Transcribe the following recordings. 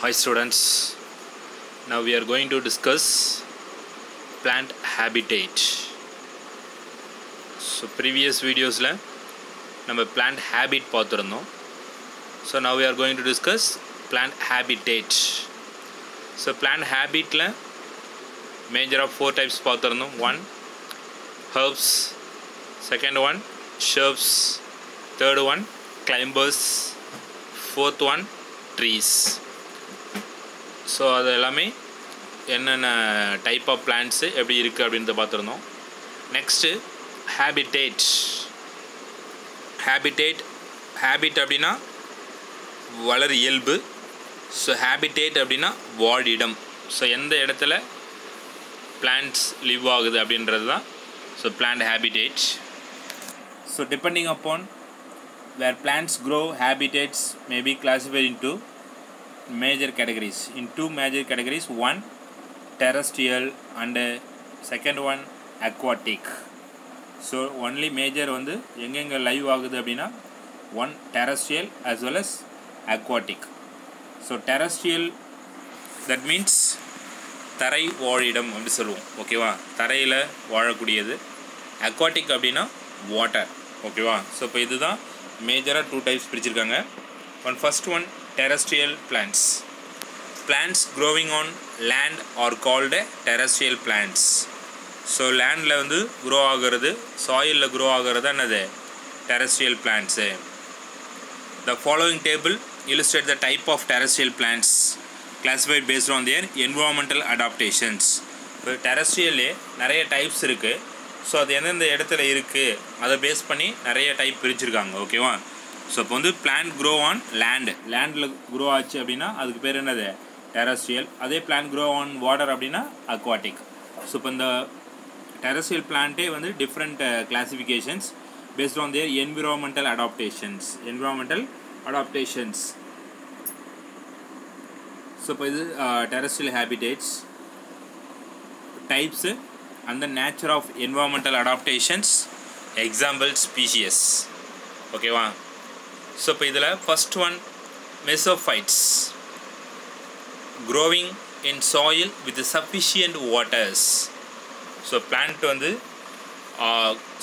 Hi students, now we are going to discuss plant habitat. So previous videos la நம்ம plant habit பார்த்திருந்தோம். So now we are going to discuss plant habitat. So plant habit la major of 4 types பார்த்திருந்தோம். One, herbs. Second one, shrubs. Third one, climbers. Fourth one, trees. So அது எல்லாமே என்னென்ன type of plants எப்படி இருக்குது அப்படின்றத பார்த்துருந்தோம். Next habit அப்படின்னா வளர் இயல்பு. ஸோ ஹேபிடேட் அப்படின்னா வாழிடம். ஸோ எந்த இடத்துல பிளான்ட்ஸ் லிவ் ஆகுது அப்படின்றது தான் so plant habitat. So depending upon where plants grow, habitats may be classified into major categories. In 2 major categories, one terrestrial and second one aquatic. So only major வந்து எங்கெங்க live ஆகுது அப்படின்னா one terrestrial as well as aquatic. So terrestrial, that means தரை வாழிடம் அப்படி சொல்லுவோம், ஓகேவா, தரையில் வாழக்கூடியது. aquatic அப்படின்னா வாட்டர், ஓகேவா. ஸோ இப்போ இதுதான் மேஜராக 2 டைப்ஸ் பிரிச்சிருக்காங்க. First one, terrestrial plants. Plants growing on land are called terrestrial plants. So landல வந்து grow ஆகிறது, soilல grow ஆகிறது என்னது terrestrial plants. The following table illustrates the type of terrestrial plants classified based on their environmental adaptations. இப்போ terrestrialலே நிறைய types இருக்குது. So அது எந்தெந்த இடத்துல இருக்குது அதை பேஸ் பண்ணி நிறைய டைப் பிரிச்சிருக்காங்க, ஓகேவா. ஸோ இப்போ வந்து பிளான்ட் க்ரோ ஆன் லேண்டில் க்ரோ ஆச்சு அப்படின்னா அதுக்கு பேர் என்னது டெரஸ்ட்ரியல். அதே பிளான்ட் க்ரோ ஆன் வாட்டர் அப்படின்னா அக்வாட்டிக். ஸோ இப்போ இந்த டெரஸ்ட்ரியல் பிளான்ட்டே வந்து different classifications based on their environmental adaptations. So இப்போ இது terrestrial habitats types and the nature of environmental adaptations, example species, ஓகேவா. ஸோ இப்போ இதில் first one mesophytes, growing in soil with sufficient waters. So plant வந்து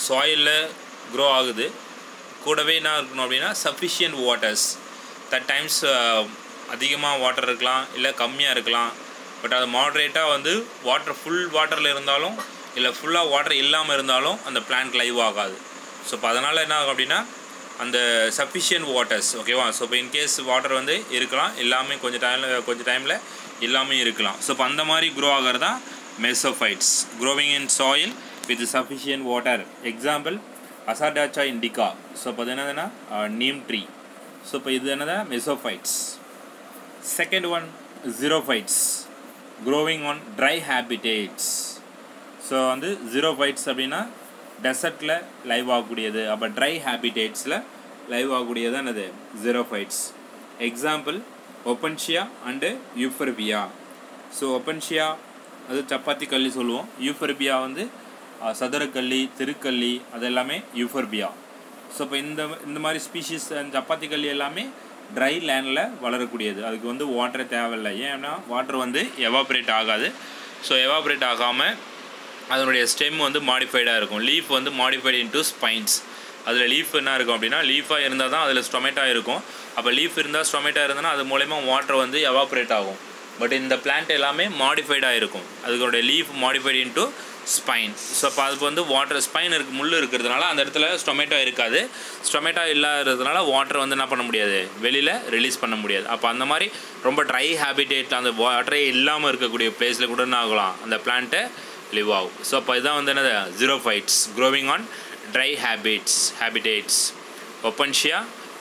சாயிலில் grow ஆகுது, கூடவே என்ன இருக்கணும் அப்படின்னா சஃபிஷியன்ட் வாட்டர்ஸ். தட் டைம்ஸ் அதிகமாக வாட்டர் இருக்கலாம், இல்லை கம்மியாக இருக்கலாம். பட் அது மாட்ரேட்டாக வந்து வாட்டர் ஃபுல் வாட்டரில் இருந்தாலும் இல்லை ஃபுல்லாக வாட்டர் இல்லாமல் இருந்தாலும் அந்த பிளான்ட் லைவ் ஆகாது. ஸோ இப்போ அதனால் என்ன ஆகும் அப்படின்னா அந்த சஃபிஷியன்ட் வாட்டர்ஸ், ஓகேவா. ஸோ இப்போ இன்கேஸ் வாட்டர் வந்து இருக்கலாம், எல்லாமே கொஞ்சம் டைமில் எல்லாமே இருக்கலாம். ஸோ இப்போ அந்த மாதிரி க்ரோ ஆகிறது தான் mesophytes, growing in soil with sufficient water. Example Azadirachta indica. So இப்போ அது என்னதுன்னா நீம் ட்ரீ. ஸோ இப்போ இது என்னது mesophytes. Second one xerophytes, growing on dry habitats. So வந்து ஜீரோஃபைட்ஸ் அப்படின்னா டெசர்ட்டில் லைவ் ஆகக்கூடியது. அப்போ ட்ரை ஹேபிடேட்ஸில் லைவ் ஆகக்கூடியது என்னது xerophytes. Example Opuntia and Euphorbia. So Opuntia அது சப்பாத்தி கல்லி சொல்லுவோம், யூஃபர்பியா வந்து சதுரக்கல்லி, திருக்கல்லி, அது எல்லாமே யூஃபர்பியா. ஸோ இப்போ இந்த மாதிரி ஸ்பீஷீஸ் சப்பாத்தி கல்லி எல்லாமே ட்ரை லேண்டில் வளரக்கூடியது. அதுக்கு வந்து வாட்டரே தேவையில்லை. ஏன்னா வாட்டர் வந்து எவாப்ரேட் ஆகாது. ஸோ எவாப்ரேட் ஆகாமல் அதனுடைய ஸ்டெம் வந்து மாடிஃபைடாக இருக்கும். லீஃப் வந்து மாடிஃபைடு இன்டூ ஸ்பைன்ஸ். அதில் லீஃப் என்ன இருக்கும் அப்படின்னா லீஃபாக இருந்தால் தான் அதில் ஸ்டொமேட்டா இருக்கும். அப்போ லீஃப் இருந்தால் ஸ்டொமேட்டா இருந்ததுன்னா அது மூலயமா வாட்டர் வந்து எவாப்ரேட் ஆகும். பட் இந்த பிளான்ட் எல்லாமே மாடிஃபைடாக இருக்கும், அதுடைய leaf modified into spine. So அப்போ அதுக்கு வந்து வாட்டர் ஸ்பைன் முள் இருக்கிறதுனால அந்த இடத்துல ஸ்டொமேட்டோ இருக்காது. ஸ்டொமேட்டோ இல்லாததுனால வாட்டர் வந்து என்ன பண்ண முடியாது, வெளியில் ரிலீஸ் பண்ண முடியாது. அப்போ அந்த மாதிரி ரொம்ப ட்ரை ஹேபிடேட், அந்த வாட்டரே இல்லாமல் இருக்கக்கூடிய பிளேஸில் கூட என்ன ஆகலாம், அந்த பிளான்ட்டை லிவ் ஆகும். ஸோ அப்போ இதுதான் வந்து என்னது xerophytes, growing on dry habitats. Opuntia,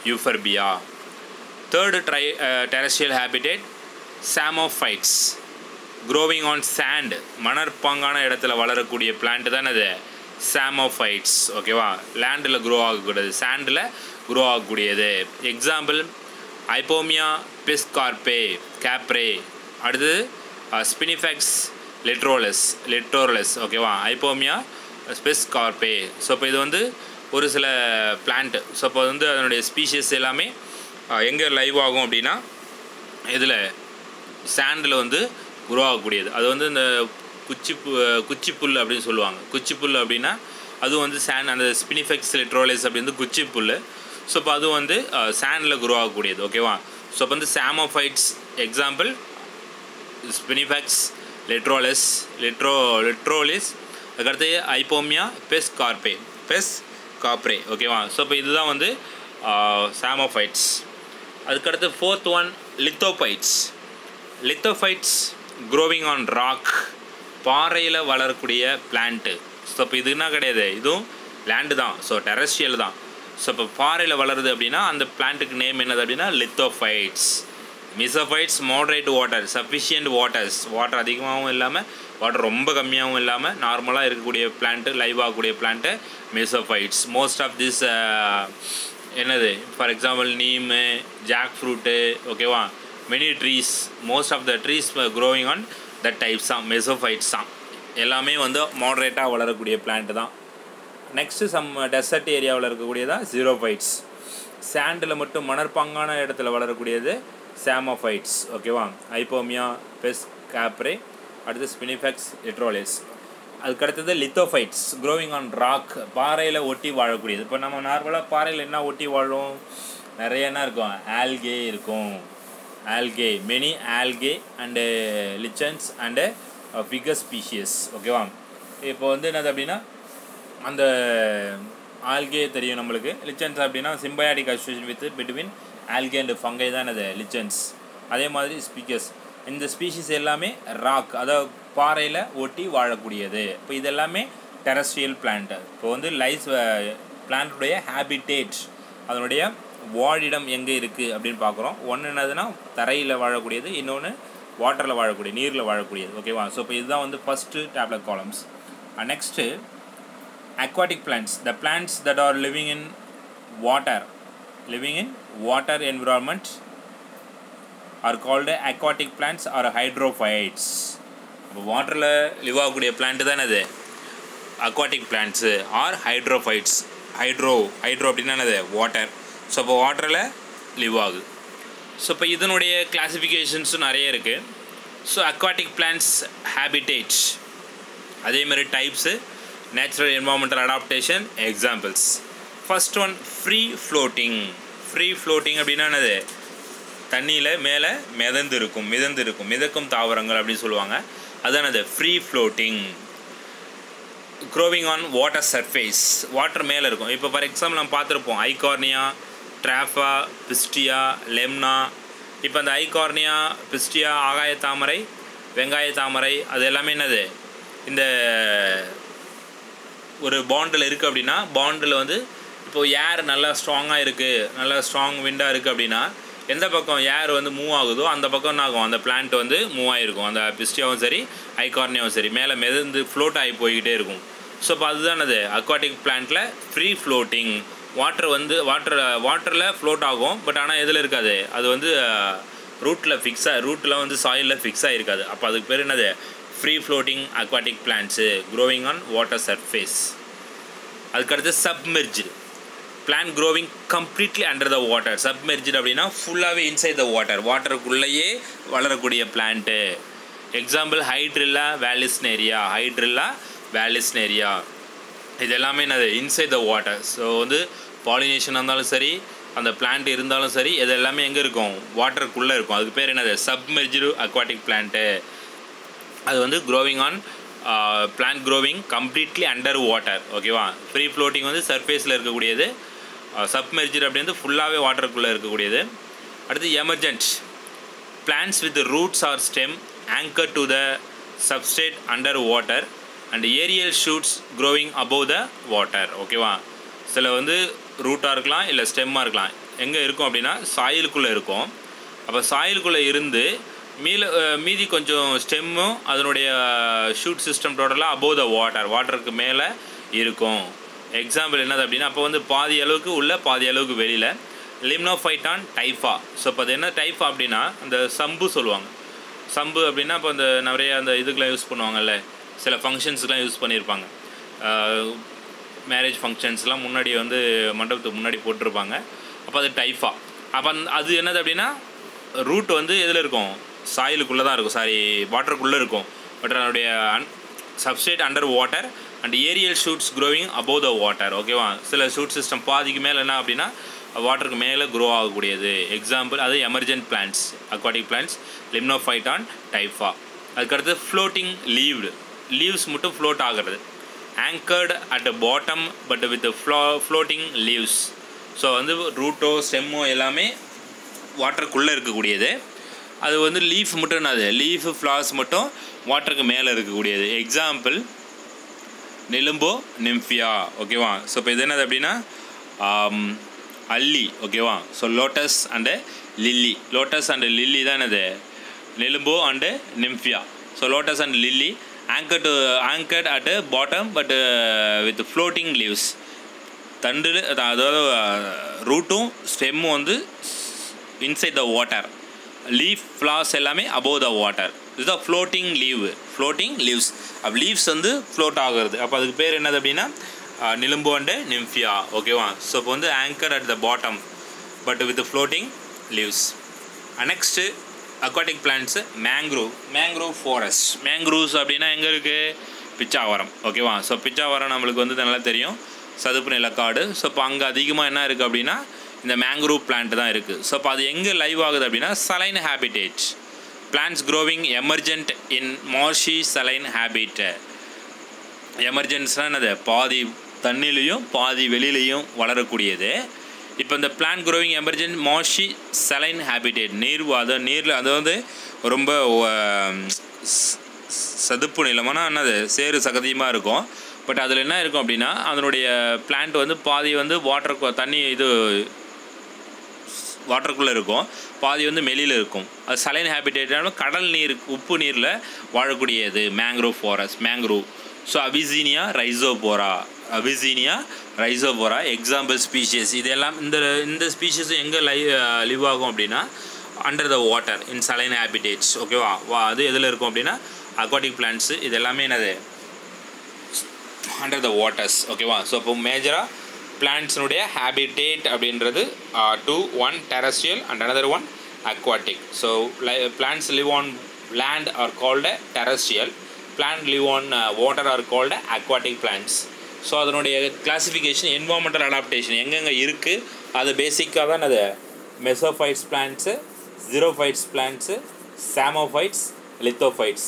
Euphorbia. Third terrestrial habitat psammophytes, growing on sand, மணற்பாங்கான இடத்துல வளரக்கூடிய பிளான்ட் தான் அது சாமோஃபைட்ஸ், ஓகேவா. லேண்டில் க்ரோ ஆகக்கூடியது, சாண்டில் க்ரோ ஆகக்கூடியது. எக்ஸாம்பிள் ஐப்போமியா பிஸ்கார்பே கேப்ரே. அடுத்தது ஸ்பினிஃபெக்ஸ் லிட்டோரலஸ், ஓகேவா. ஐப்போமியா பிஸ்கார்பே. ஸோ இப்போ இது வந்து ஒரு சில பிளான்ட். ஸோ இப்போ வந்து அதனுடைய ஸ்பீஷிஸ் எல்லாமே எங்கே லைவ் ஆகும் அப்படின்னா இதில் சாண்டில் வந்து உருவாகக்கூடியது. அது வந்து இந்த குச்சிப்புல் அப்படின்னு சொல்லுவாங்க. குச்சிப்புல் அப்படின்னா அது வந்து அந்த ஸ்பினிஃபெக்ஸ் லிட்ரோலிஸ் அப்படி வந்து குச்சிப்புல். ஸோ இப்போ அது வந்து சாண்டில் உருவாகக்கூடியது. ஓகேவா? ஸோ இப்போ வந்து சாமோஃபைட்ஸ் எக்ஸாம்பிள் ஸ்பினிஃபெக்ஸ் லிட்ரோலிஸ் அதுக்கடுத்து ஐப்போமியா பெஸ் கார்ப்ரே. ஓகேவா? ஸோ இப்போ இதுதான் வந்து சாமோஃபைட்ஸ். அதுக்கடுத்து fourth one lithophytes growing on rock, பாறையில் வளரக்கூடிய பிளான்ட்டு. ஸோ இப்போ இதுனா கிடையாது, இதுவும் லேண்டு தான். ஸோ டெரஸ்ட்ரியல் தான். ஸோ இப்போ பாறையில் வளருது அப்படின்னா அந்த பிளான்ட்டுக்கு நேம் என்னது அப்படின்னா lithophytes. Mesophytes moderate water, sufficient water அதிகமாகவும் இல்லாமல் வாட்டர் ரொம்ப கம்மியாகவும் இல்லாமல் நார்மலாக இருக்கக்கூடிய பிளான்ட்டு, லைவ் ஆகக்கூடிய plant mesophytes. Most of this என்னது for example neem, jack fruit. ஓகேவா? Many trees, most of the trees growing on the types தான் மெசோஃபைட்ஸ் தான். எல்லாமே வந்து மாடரேட்டாக வளரக்கூடிய பிளான்ட்டு தான். நெக்ஸ்ட்டு டெசர்ட் ஏரியாவில் இருக்கக்கூடியதான் ஜீரோஃபைட்ஸ். சாண்டில் மட்டும் மணற்பாங்கான இடத்துல வளரக்கூடியது சாமோஃபைட்ஸ். ஓகேவா? ஐப்போமியா பெஸ் கார்ப்ரே, அடுத்து ஸ்பினிஃபெக்ஸ் லிட்ரோலிஸ். அதுக்கடுத்தது லித்தோஃபைட்ஸ் க்ரோவிங் ஆன் ராக், பாறையில் ஒட்டி வாழக்கூடியது. இப்போ நம்ம நார்மலாக பாறையில் என்ன ஒட்டி வாழும்? நிறைய என்ன இருக்கும்? ஆல்கே இருக்கும். Many algae and lichens and ficus species. ஓகேவா? இப்போ வந்து என்னது அப்படின்னா அந்த ஆல்கே தெரியும் நம்மளுக்கு. லிச்சன்ஸ் அப்படின்னா symbiotic association with between algae and fungi தான் அது லிச்சன்ஸ். அதே மாதிரி ஸ்பீக்கஸ், இந்த ஸ்பீஷிஸ் எல்லாமே ராக், அதாவது பாறையில் ஒட்டி வாழக்கூடியது. இப்போ இது எல்லாமே டெரஸ்ட்ரியல் பிளான்ட்டு. இப்போ வந்து பிளான்ட்டுடைய ஹேபிடேட், அதனுடைய வாழிடம் எங்கே இருக்குது அப்படின்னு பார்க்குறோம். ஒன்று என்னதுன்னா தரையில் வாழக்கூடியது, இன்னொன்று வாட்டரில் வாழக்கூடிய, நீரில் வாழக்கூடியது. ஓகேவா? ஸோ இப்போ இதுதான் வந்து first tablet columns. Next aquatic plants, the plants that are living in water environment are called aquatic plants or hydrophytes. இப்போ வாட்டரில் லிவ் ஆகக்கூடிய பிளான்ட்டு தானே அது aquatic plants or hydrophytes. Hydro அப்படின்னா என்னது? வாட்டர். ஸோ இப்போ வாட்டரில் லிவ் ஆகுது. ஸோ இப்போ இதனுடைய கிளாசிஃபிகேஷன்ஸும் நிறைய இருக்குது. ஸோ அக்வாட்டிக் பிளான்ட்ஸ் ஹேபிடேட், அதேமாதிரி types, natural environmental adaptation, examples. First one free floating அப்படின்னா என்னது? தண்ணியில் மேலே மிதக்கும் தாவரங்கள் அப்படின்னு சொல்லுவாங்க. அதுதான் அது free floating. Growing on water surface, water மேலே இருக்கும். இப்போ ஃபார் எக்ஸாம்பிள் நம்ம பார்த்துருப்போம் ஐகார்னியா, ட்ராஃபா, பிஸ்டியா, லெம்னா. இப்போ அந்த ஐகார்னியா, பிஸ்டியா, ஆகாய தாமரை, வெங்காய தாமரை, அது எல்லாமே என்னது? இந்த ஒரு பாண்டில் இருக்குது அப்படின்னா, பாண்டில் வந்து இப்போது ஏர் நல்லா ஸ்ட்ராங்காக இருக்குது, நல்லா ஸ்ட்ராங் விண்டாக இருக்குது அப்படின்னா எந்த பக்கம் ஏர் வந்து மூவ் ஆகுதோ அந்த பக்கம் என்ன ஆகும்? அந்த பிளான்ட் வந்து மூவ் ஆகிருக்கும். அந்த பிஸ்டியாவும் சரி ஐகார்னியாவும் சரி மேலே மிதந்து ஃப்ளோட் ஆகி போய்கிட்டே இருக்கும். ஸோ இப்போ அதுதான் அது அக்வாட்டிக் பிளான்ட்டில் ஃப்ரீ ஃப்ளோட்டிங். வாட்டரில் ஃப்ளோட் ஆகும், பட் ஆனால் எதில் இருக்காது? அது வந்து ரூட்டில் வந்து சாயிலில் ஃபிக்ஸ் ஆகிருக்காது. அப்போ அதுக்கு பேர் என்னது? Free floating aquatic plants growing on water surface. அதுக்கடுத்து submerged plant growing completely under the water. Submerged அப்படின்னா ஃபுல்லாகவே இன்சைட் த வாட்டருக்குள்ளேயே வளரக்கூடிய பிளான்ட்டு. Example hydrilla வேலிஸ்னேரியா. இது எல்லாமே என்னது? Inside the water. ஸோ வந்து பாலினேஷன் இருந்தாலும் சரி, அந்த பிளான்ட் இருந்தாலும் சரி, இது எல்லாமே எங்கே இருக்கும்? வாட்டருக்குள்ளே இருக்கும். அதுக்கு பேர் என்னது? Submerged aquatic plant. அது வந்து growing on plant growing completely under water. ஓகேவா? ஃப்ரீ ஃப்ளோட்டிங் வந்து சர்ஃபேஸில் இருக்கக்கூடியது. சப்மெர்ஜ்டு அப்படி வந்து ஃபுல்லாகவே வாட்டருக்குள்ளே இருக்கக்கூடியது. அடுத்து emergent plants with roots or stem anchor to the substrate under water and aerial shoots growing above the water. ஓகேவா? சில வந்து ரூட்டாக இருக்கலாம், இல்லை ஸ்டெம்மாக இருக்கலாம். எங்கே இருக்கும் அப்படின்னா சாயிலுக்குள்ளே இருக்கும். அப்போ சாயிலுக்குள்ளே இருந்து மீதி கொஞ்சம் ஸ்டெம்மும் அதனுடைய ஷூட் சிஸ்டம் டோட்டலாக அபோவ் த வாட்டருக்கு மேலே இருக்கும். எக்ஸாம்பிள் என்னது அப்படின்னா, அப்போ வந்து பாதி அளவுக்கு உள்ள, பாதி அளவுக்கு வெளியில். லிம்னோஃபைட்டான் டைஃபா. ஸோ இப்போ அது என்ன டைஃபா அப்படின்னா அந்த சம்பு சொல்லுவாங்க. சம்பு அப்படின்னா இப்போ அந்த நிறைய அந்த இதுக்கெலாம் யூஸ் பண்ணுவாங்கல்ல, சில ஃபங்க்ஷன்ஸுக்கெலாம் யூஸ் பண்ணியிருப்பாங்க. மேரேஜ் ஃபங்க்ஷன்ஸ்லாம் முன்னாடி வந்து மண்டபத்துக்கு முன்னாடி போட்டிருப்பாங்க. அப்போ அது டைஃபா. அப்போ அது என்னது அப்படின்னா ரூட் வந்து எதில் இருக்கும்? சாயிலுக்குள்ளே தான் இருக்கும், சாரி வாட்டருக்குள்ளே இருக்கும். பட் அதனுடைய substrate under water and aerial shoots growing above the water. ஓகேவா, சில ஷூட் சிஸ்டம் பாதிக்கு மேலே என்ன அப்படின்னா வாட்டருக்கு மேலே க்ரோ ஆகக்கூடியது. எக்ஸாம்பிள் அது emergent plants, aquatic plants, Limnophyton, Typha. அதுக்கடுத்து ஃப்ளோட்டிங் லீவ்ஸ் மட்டும் ஃப்ளோட் ஆகிறது. Anchored at the bottom but with floating leaves. So வந்து ரூட்டோ ஸ்டெம்மோ எல்லாமே வாட்டருக்குள்ளே இருக்கக்கூடியது. அது வந்து லீஃப் மட்டும் என்னது, லீஃப் ஃப்ளார்ஸ் மட்டும் வாட்டருக்கு மேலே இருக்கக்கூடியது. எக்ஸாம்பிள் நிலும்போ நிம்ஃபியா. ஓகேவா, ஸோ இப்போ இது என்னது அப்படின்னா அல்லி. ஓகேவா, ஸோ லோட்டஸ் அண்டு லில்லி தான் என்னது, Nelumbo and Nymphaea. So lotus and lily anchored at bottom but with floating leaves. தண்டில் அதாவது ரூட்டும் ஸ்டெம்மும் வந்து inside the water, leaf flowers எல்லாமே அபோவ் த வாட்டர். இதுதான் ஃப்ளோட்டிங் லீவ்ஸ். அப்போ லீவ்ஸ் வந்து ஃப்ளோட் ஆகுறது. அப்போ அதுக்கு பேர் என்னது அப்படின்னா நிலும்போ அண்டு நிம்ஃபியா. ஓகேவா, ஸோ இப்போ வந்து anchored at the bottom but with floating leaves. Next aquatic plants mangrove forest. Mangroves அப்படின்னா எங்கே இருக்குது, பிச்சாவரம். ஓகேவா, ஸோ பிச்சாவரம் நம்மளுக்கு வந்து நல்லா தெரியும், சதுப்பு நிலக்காடு. ஸோ இப்போ அங்கே அதிகமாக என்ன இருக்குது அப்படின்னா இந்த மேங்க்ரோவ் பிளான்ட் தான் இருக்குது. ஸோ இப்போ அது எங்கே லைவ் ஆகுது அப்படின்னா saline habitat. Plants growing emergent in marshy saline habit. எமர்ஜென்ட்ஸ்னால் என்னது, பாதி தண்ணிலையும் பாதி வெளியிலையும் வளரக்கூடியது. இப்போ இந்த plant growing emergent marshy saline habitat, நீரில் அது வந்து ரொம்ப சதுப்பு நிலமான என்னது சேறு சகதியமாக இருக்கும். பட் அதில் என்ன இருக்கும் அப்படின்னா அதனுடைய பிளான்ட் வந்து பாதி வந்து வாட்டருக்குள்ளே இருக்கும், பாதி வந்து வெளியில் இருக்கும். அது சலைன் ஹேபிடேட்னாலும் கடல் நீர், உப்பு நீரில் வாழக்கூடியது mangrove forest, mangrove. So Avicennia Rhizophora example species. இதெல்லாம் இந்த ஸ்பீஷியஸும் எங்கே லிவ் ஆகும் அப்படின்னா under the water in saline habitats. ஓகேவா, அது எதில் இருக்கும் அப்படின்னா அக்வாட்டிக் பிளான்ட்ஸு இது எல்லாமே என்னது அண்டர் த வாட்டர்ஸ். ஓகேவா, ஸோ இப்போ மேஜராக பிளான்ட்ஸினுடைய ஹேபிடேட் அப்படின்றது one terrestrial and another one aquatic. So plants live on land are called terrestrial, plant live on water are called aquatic plants. So அதனுடைய கிளாசிஃபிகேஷன் என்வாமெண்டல் அடாப்டேஷன் எங்கெங்கே இருக்குது அது பேசிக்காக தான் அது mesophytes plants, xerophytes plants, psammophytes, lithophytes.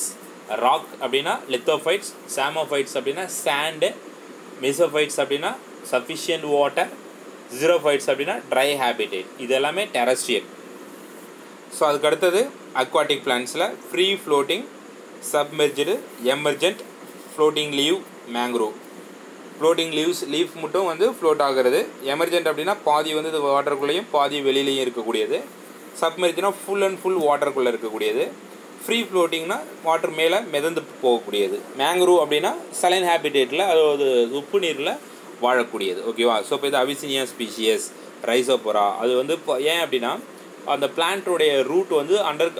Rock அப்படின்னா lithophytes, psammophytes அப்படின்னா sand, mesophytes அப்படின்னா சஃபிஷியன்ட் வாட்டர், ஜீரோஃபைட்ஸ் அப்படின்னா ட்ரை ஹேபிடேட். இது எல்லாமே டெரஸ்ட்ரியல். ஸோ அதுக்கு அடுத்தது அக்வாட்டிக் பிளான்ட்ஸில் free floating, submerged, emergent, floating leave, mangrove. Floating leaf மட்டும் வந்து ஃப்ளோட் ஆகிறது. எமர்ஜென்ட் அப்படின்னா பாதி வந்து இது வாட்டருக்குள்ளேயும் பாதி வெளியிலையும் இருக்கக்கூடியது. சப்மெர்ஜ்னா ஃபுல் அண்ட் ஃபுல் வாட்டருக்குள்ளே இருக்கக்கூடியது. ஃப்ரீ ஃப்ளோட்டிங்னா வாட்டர் மேலே மிதந்து போகக்கூடியது. மேங்க்ரோவ் அப்படின்னா சலைன் ஹேபிடேட்டில் அதாவது உப்பு நீரில் வாழக்கூடியது. ஓகேவா, ஸோ இப்போ இது அபிசினியா ஸ்பீஷியஸ், ரைசோபோரா. அது வந்து இப்போ ஏன் அப்படின்னா அந்த பிளான்ட்டோடைய ரூட் வந்து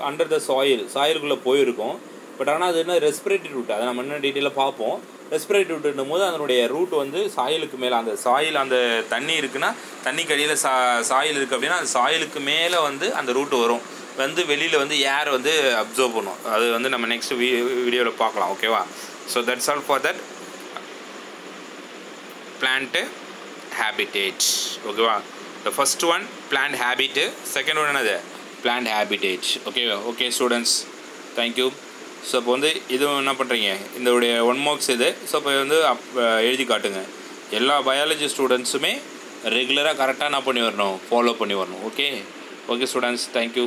அண்டர் த சாயிலுக்குள்ளே போயிருக்கும். பட் ஆனால் அது என்ன ரெஸ்பிரேட்டரி ரூட், அதை நம்ம இன்னும் டீட்டெயிலாக பார்ப்போம். ரெஸ்பிரேட்டரி ரூட்டுன்னும் போது அதனுடைய ரூட் வந்து சாயிலுக்கு மேலே, அந்த தண்ணி இருக்குன்னா தண்ணிக்கு அடியில் சாயில் இருக்குது அப்படின்னா அந்த சாயிலுக்கு மேலே வந்து அந்த ரூட் வரும், வந்து வெளியில் வந்து ஏர் வந்து அப்சர்வ் பண்ணும். அது வந்து நம்ம நெக்ஸ்ட் வீடியோவில் பார்க்கலாம். ஓகேவா, so that's all for that plant habitat. ஓகேவா, the first one plant habit, second one another plant habitat. okay students, thank you. So இப்போ வந்து இதுவும் என்ன பண்ணுறீங்க, இதோடைய 1 marks இது. ஸோ இப்போ வந்து எழுதி காட்டுங்க. எல்லா பயாலஜி ஸ்டூடெண்ட்ஸுமே ரெகுலராக கரெக்டாக என்ன பண்ணி வரணும், ஃபாலோ பண்ணி வரணும். Okay students, thank you.